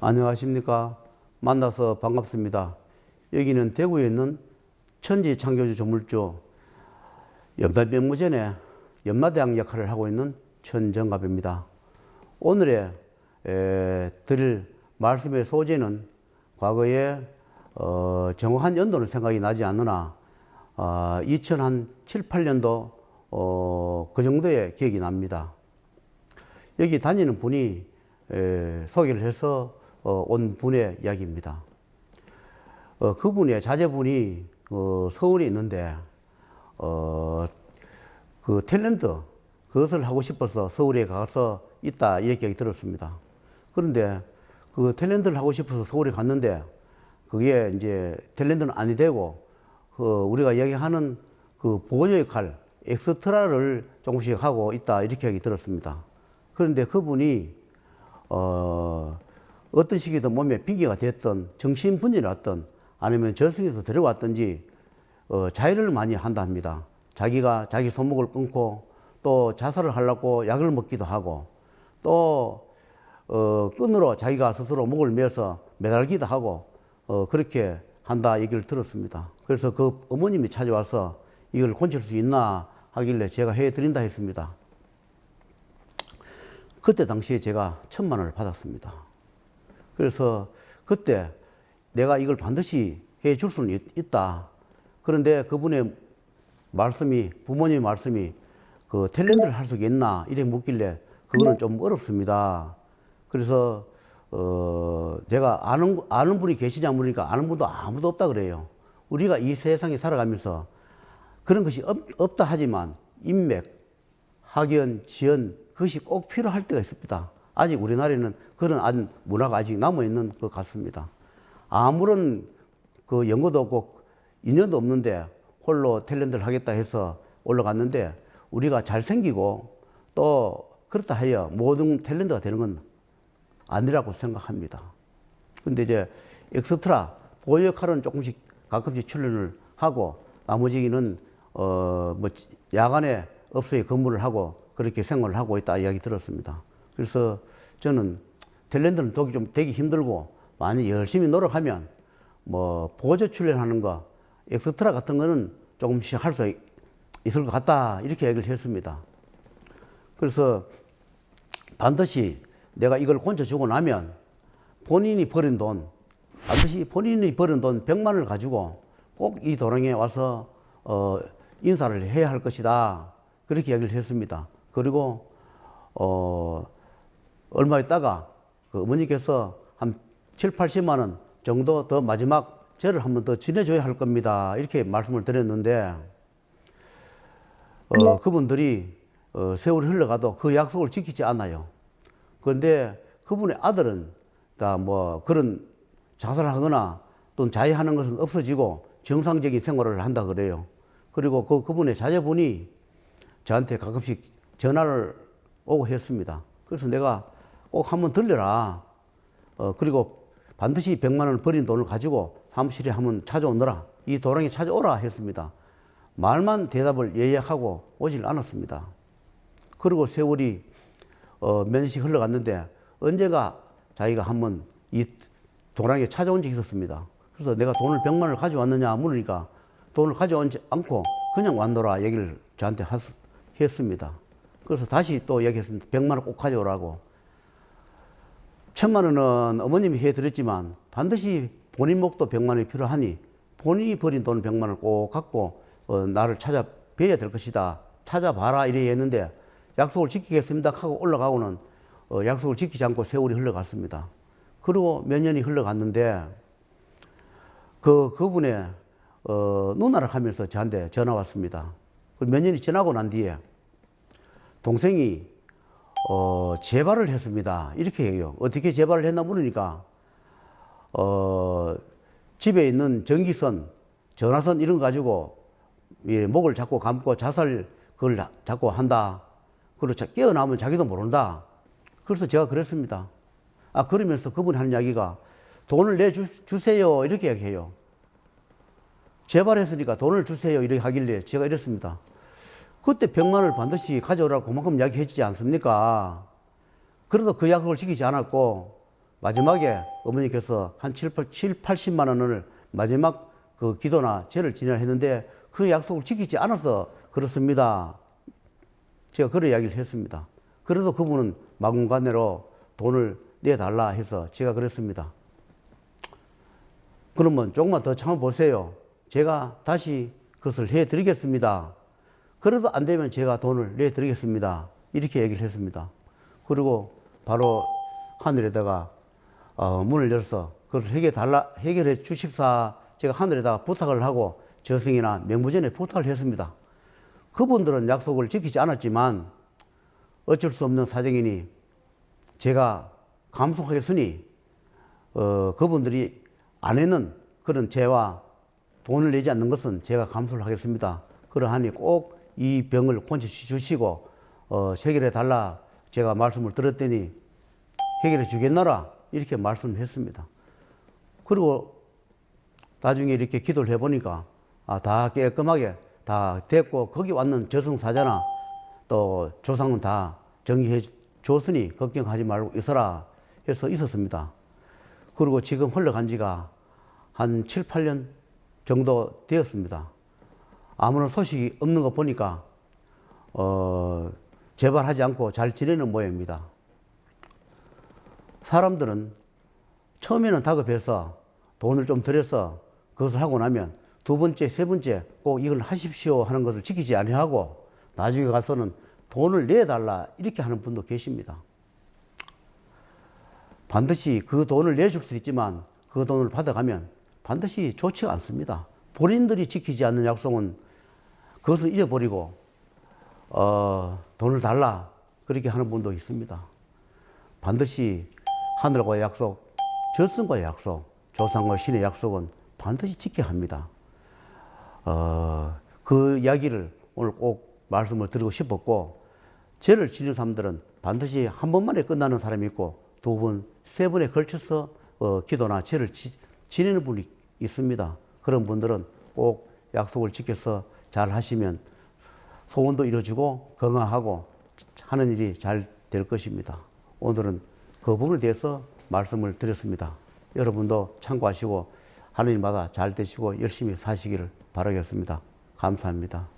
안녕하십니까. 만나서 반갑습니다. 여기는 대구에 있는 천지창조주 조물주 염달병무전의 염라대왕 역할을 하고 있는 천정갑입니다. 오늘의 드릴 말씀의 소재는 과거에 정확한 연도는 생각이 나지 않으나 2007, 8년도 그 정도의 기억이 납니다. 여기 다니는 분이 소개를 해서 온 분의 이야기입니다. 그분의 자제분이 서울에 있는데 그 탤런트 그것을 하고 싶어서 서울에 가서 있다 이렇게 얘기 들었습니다. 그런데 그 탤런트를 하고 싶어서 서울에 갔는데 그게 이제 탤런트는 아니 되고 우리가 이야기하는 그 보조 역할 엑스트라를 조금씩 하고 있다 이렇게 얘기 들었습니다. 그런데 그분이 어떤 시기든 몸에 핑계가 됐던 정신분열이 왔던 아니면 저승에서 데려왔던지 자해를 많이 한다 합니다. 자기가 자기 손목을 끊고 또 자살을 하려고 약을 먹기도 하고 또 끈으로 자기가 스스로 목을 메어서 매달기도 하고 그렇게 한다 얘기를 들었습니다. 그래서 그 어머님이 찾아와서 이걸 고칠 수 있나 하길래 제가 해드린다 했습니다. 그때 당시에 제가 1,000만 원을 받았습니다. 그래서 그때 내가 이걸 반드시 해 줄 수는 있다. 그런데 그분의 말씀이, 부모님의 말씀이 그 탤런트를 할 수 있겠나? 이렇게 묻길래 그거는 좀 어렵습니다. 그래서 제가 아는 분이 계시냐 물으니까 아는 분도 아무도 없다 그래요. 우리가 이 세상에 살아가면서 그런 것이 없다 하지만 인맥, 학연, 지연 그것이 꼭 필요할 때가 있습니다. 아직 우리나라에는 그런 문화가 아직 남아있는 것 같습니다. 아무런 그 연고도 없고 인연도 없는데 홀로 탤런트를 하겠다 해서 올라갔는데 우리가 잘생기고 또 그렇다 하여 모든 탤런트가 되는 건 아니라고 생각합니다. 근데 이제 엑스트라 보조 역할은 조금씩 가끔씩 출연을 하고 나머지는 뭐 야간에 업소에 근무를 하고 그렇게 생활을 하고 있다 이야기 들었습니다. 그래서 저는 탤런트는 좀 되기 힘들고 많이 열심히 노력하면 뭐 보조 출연하는 거 엑스트라 같은 거는 조금씩 할 수 있을 것 같다 이렇게 얘기를 했습니다. 그래서 반드시 내가 이걸 고쳐주고 나면 본인이 버린 돈 반드시 본인이 버린 돈 100만 원을 가지고 꼭 이 도랑에 와서 인사를 해야 할 것이다 그렇게 얘기를 했습니다. 그리고 얼마 있다가 그 어머니께서 한 7, 80만 원 정도 더 마지막 절을 한 번 더 지내줘야 할 겁니다. 이렇게 말씀을 드렸는데 그분들이 세월이 흘러가도 그 약속을 지키지 않아요. 그런데 그분의 아들은 다 뭐 그런 자살을 하거나 또는 자해하는 것은 없어지고 정상적인 생활을 한다 그래요. 그리고 그분의 자제분이 저한테 가끔씩 전화를 오고 했습니다. 그래서 내가 꼭 한번 들려라. 그리고 반드시 100만 원을 버린 돈을 가지고 사무실에 한번 찾아오너라. 이 도랑에 찾아오라 했습니다. 말만 대답을 예약하고 오질 않았습니다. 그리고 세월이 몇 년씩 흘러갔는데 언제가 자기가 한번 이 도랑에 찾아온 적이 있었습니다. 그래서 내가 돈을 100만 원을 가져왔느냐 물으니까 돈을 가져오지 않고 그냥 왔노라 얘기를 저한테 했습니다. 그래서 다시 또 얘기했습니다. 100만 원 꼭 가져오라고. 1,000만 원은 어머님이 해드렸지만 반드시 본인 목도 100만 원이 필요하니 본인이 버린 돈 100만 원을 꼭 갖고 나를 찾아뵈야 될 것이다. 찾아봐라 이래 했는데 약속을 지키겠습니다 하고 올라가고는 약속을 지키지 않고 세월이 흘러갔습니다. 그리고 몇 년이 흘러갔는데 그분의 누나를 하면서 저한테 전화 왔습니다. 몇 년이 지나고 난 뒤에 동생이 재발을 했습니다. 이렇게 얘기해요. 어떻게 재발을 했나 물으니까 집에 있는 전기선, 전화선 이런 거 가지고 목을 자꾸 감고 자살 그걸 자꾸 한다. 그리고 깨어나면 자기도 모른다. 그래서 제가 그랬습니다. 그러면서 그분이 하는 이야기가 돈을 내주세요 이렇게 얘기해요. 재발했으니까 돈을 주세요 이렇게 하길래 제가 이랬습니다. 그때 100만 원을 반드시 가져오라고 그만큼 이야기해 주지 않습니까? 그래도 그 약속을 지키지 않았고 마지막에 어머니께서 한 80만 원을 마지막 그 기도나 제를 지내야 했는데 그 약속을 지키지 않아서 그렇습니다. 제가 그런 이야기를 했습니다. 그래도 그분은 막무가내로 돈을 내달라 해서 제가 그랬습니다. 그러면 조금만 더 참아보세요. 제가 다시 그것을 해드리겠습니다. 그래도 안 되면 제가 돈을 내드리겠습니다. 이렇게 얘기를 했습니다. 그리고 바로 하늘에다가 문을 열어서 그걸 해결해 주십사 제가 하늘에다가 부탁을 하고 저승이나 명부전에 부탁을 했습니다. 그분들은 약속을 지키지 않았지만 어쩔 수 없는 사정이니 제가 감속하겠으니 그분들이 안 하는 그런 죄와 돈을 내지 않는 것은 제가 감수를 하겠습니다. 그러하니 꼭 이 병을 고쳐주시고 해결해 달라 제가 말씀을 들었더니 해결해 주겠노라 이렇게 말씀을 했습니다. 그리고 나중에 이렇게 기도를 해보니까 다 깔끔하게 다 됐고 거기 왔는 저승사자나 또 조상은 다 정리해 줬으니 걱정하지 말고 있어라 해서 있었습니다. 그리고 지금 흘러간 지가 한 7, 8년 정도 되었습니다. 아무런 소식이 없는 거 보니까 재발하지 않고 잘 지내는 모양입니다. 사람들은 처음에는 다급해서 돈을 좀 들여서 그것을 하고 나면 두 번째, 세 번째 꼭 이걸 하십시오 하는 것을 지키지 아니하고 나중에 가서는 돈을 내달라 이렇게 하는 분도 계십니다. 반드시 그 돈을 내줄 수 있지만 그 돈을 받아가면 반드시 좋지 않습니다. 본인들이 지키지 않는 약속은 그것을 잊어버리고 돈을 달라 그렇게 하는 분도 있습니다. 반드시 하늘과의 약속, 저승과의 약속, 조상과 신의 약속은 반드시 지켜야 합니다. 그 이야기를 오늘 꼭 말씀을 드리고 싶었고 죄를 지는 사람들은 반드시 한 번만에 끝나는 사람이 있고 두 번, 세 번에 걸쳐서 기도나 죄를 지내는 분이 있습니다. 그런 분들은 꼭 약속을 지켜서 잘 하시면 소원도 이루어지고 건강하고 하는 일이 잘 될 것입니다. 오늘은 그 부분에 대해서 말씀을 드렸습니다. 여러분도 참고하시고 하는 일마다 잘 되시고 열심히 사시기를 바라겠습니다. 감사합니다.